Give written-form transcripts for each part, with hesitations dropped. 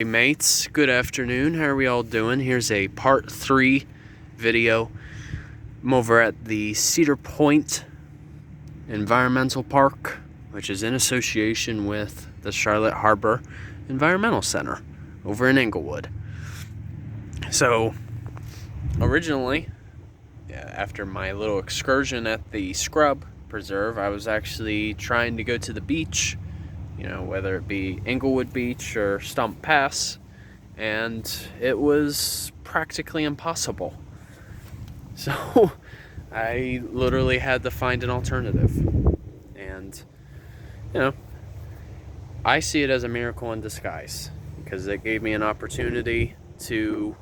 Hey mates, good afternoon. How are we all doing? Here's a part 3 video. I'm over at the Cedar Point Environmental Park, which is in association with the Charlotte Harbor Environmental Center over in Englewood. So, originally, after my little excursion at the Scrub Preserve, I was actually trying to go to the beach, whether it be Englewood Beach or Stump Pass, and it was practically impossible. So I literally had to find an alternative. And, I see it as a miracle in disguise, because it gave me an opportunity to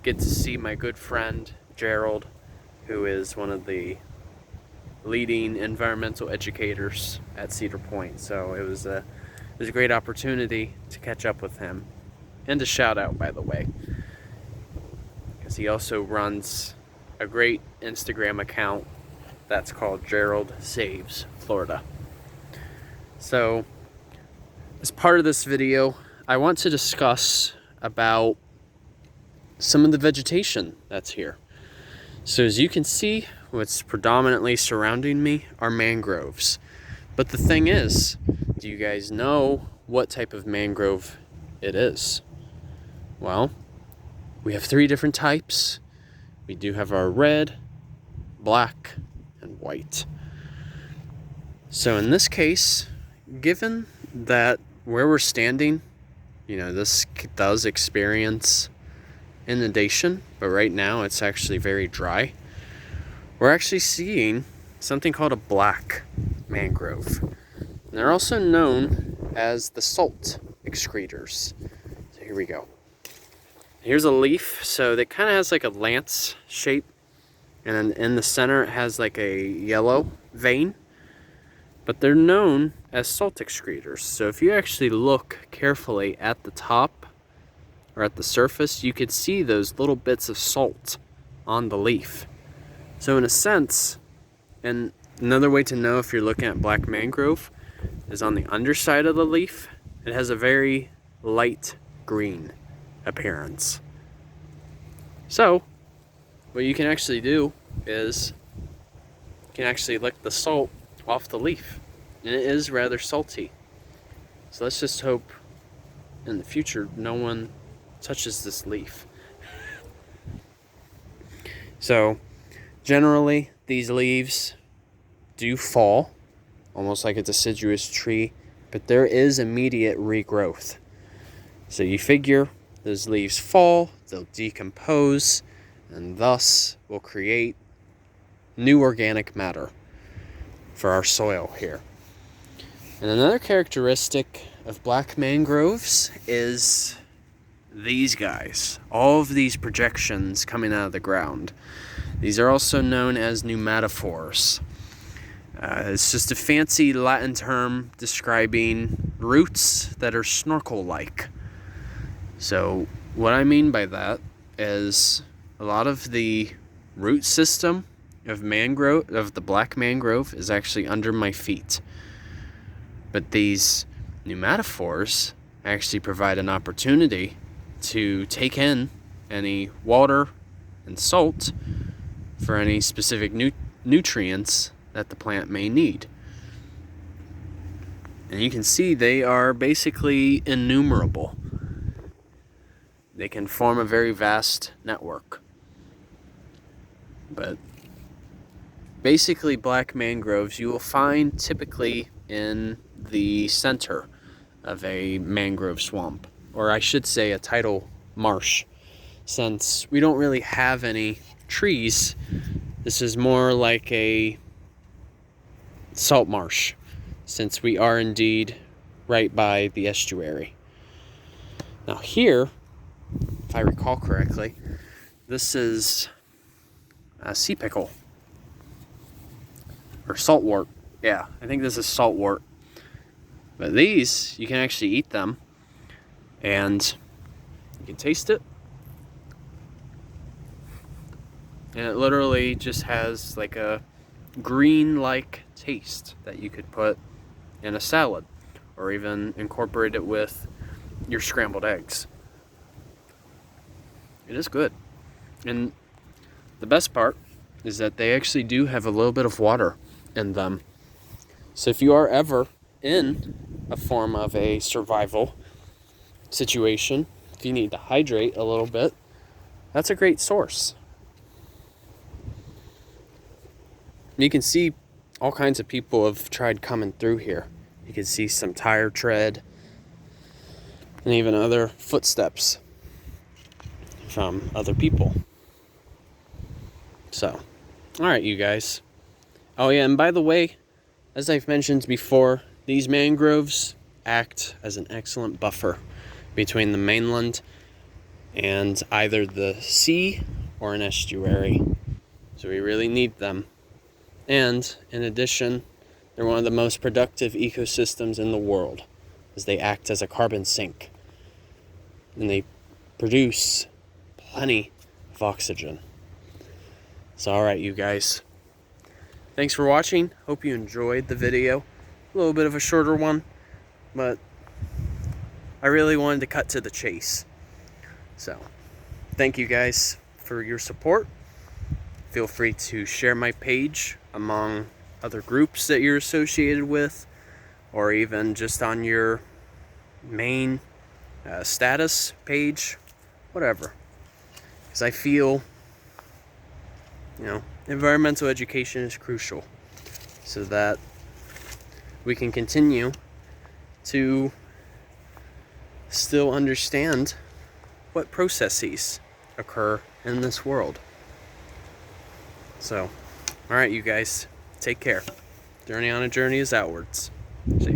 get to see my good friend Gerald, who is one of the leading environmental educators at Cedar Point. So it was a great opportunity to catch up with him, and to shout out, by the way, because he also runs a great Instagram account that's called Gerald Saves Florida. So as part of this video, I want to discuss about some of the vegetation that's here. So as you can see, what's predominantly surrounding me are mangroves. But the thing is, do you guys know what type of mangrove it is? Well, we have 3 different types. We do have our red, black, and white. So in this case, given that where we're standing, this does experience inundation, but right now it's actually very dry. We're actually seeing something called a black mangrove. And they're also known as the salt excretors. So here we go. Here's a leaf. So it kind of has like a lance shape, and then in the center it has like a yellow vein. But they're known as salt excretors. So if you actually look carefully at the top or at the surface, you could see those little bits of salt on the leaf. So in a sense, and another way to know if you're looking at black mangrove is on the underside of the leaf. It has a very light green appearance. So what you can actually do is you can actually lick the salt off the leaf, and it is rather salty. So let's just hope in the future no one touches this leaf. So generally these leaves do fall, almost like a deciduous tree, but there is immediate regrowth. So you figure those leaves fall, they'll decompose, and thus will create new organic matter for our soil here. And another characteristic of black mangroves is these guys, all of these projections coming out of the ground. These are also known as pneumatophores. It's just a fancy Latin term describing roots that are snorkel-like. So what I mean by that is a lot of the root system of the black mangrove is actually under my feet. But these pneumatophores actually provide an opportunity to take in any water and salt for any specific nutrients that the plant may need. And you can see they are basically innumerable. They can form a very vast network. But basically black mangroves you will find typically in the center of a mangrove swamp, or I should say a tidal marsh. Since we don't really have any trees, this is more like a salt marsh, since we are indeed right by the estuary. Now here, if I recall correctly, this is a sea pickle, or saltwort. Yeah, I think this is saltwort. But these, you can actually eat them, and you can taste it. And it literally just has like a green-like taste that you could put in a salad, or even incorporate it with your scrambled eggs. It is good. And the best part is that they actually do have a little bit of water in them. So if you are ever in a form of a survival situation, if you need to hydrate a little bit, that's a great source. You can see all kinds of people have tried coming through here. You can see some tire tread and even other footsteps from other people. So, all right, you guys. Oh yeah, and by the way, as I've mentioned before, these mangroves act as an excellent buffer between the mainland and either the sea or an estuary. So we really need them. And in addition, they're one of the most productive ecosystems in the world, as they act as a carbon sink. And they produce plenty of oxygen. So alright, you guys. Thanks for watching. Hope you enjoyed the video. A little bit of a shorter one, but I really wanted to cut to the chase. So, thank you guys for your support. Feel free to share my page among other groups that you're associated with, or even just on your main status page, whatever. Because I feel, environmental education is crucial so that we can continue to still understand what processes occur in this world. So, alright, you guys, take care. Journey on a Journey is outwards. See ya.